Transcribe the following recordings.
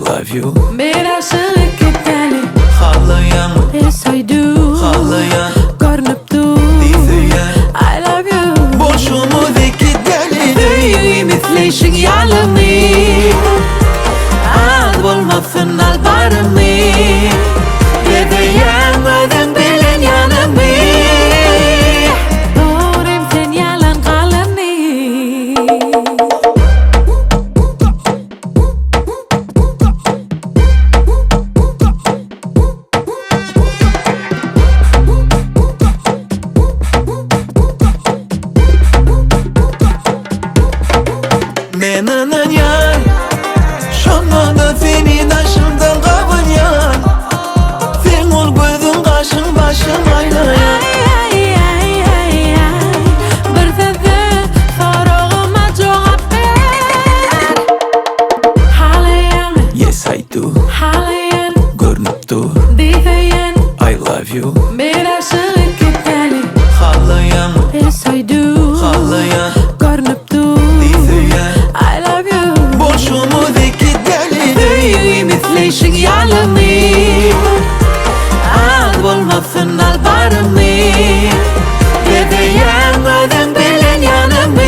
love you. मेरा aşık etmeli. Ağlayan, Yes I do. ağlayan, Görünüp dur. dizeyen. I love you. Boşumuzdaki deli Büyüğü mitleşin yalımı. Al bulmasın al barımı. Yedeyemedim bilen yanımı. Doğruyum sen yalan kalanı. Menenin yan, şonmada seni taşımdan kabın yan. Sen ol gözün kaşın başın aynayan. Ay ay ay ay. Bir sözü sorağıma cevap ver. Halayan, Yes I do, halayan. görünüp dur. Dizeyen, I love you. bir aşık etmeli. Ağlayan, Yes I do. ağlayan, Görünüp dur. dizeyen. I love you. Boşumuzdaki deli Büyüğü mitleşin yalımı. Al bulmasın al barımı. Yedeyemedim bilen yanımı.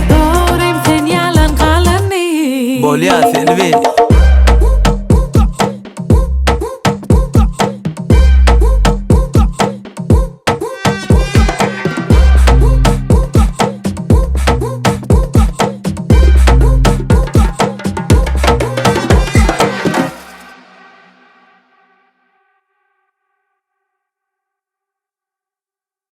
Doğruyum sen yalan kalanı. Bolya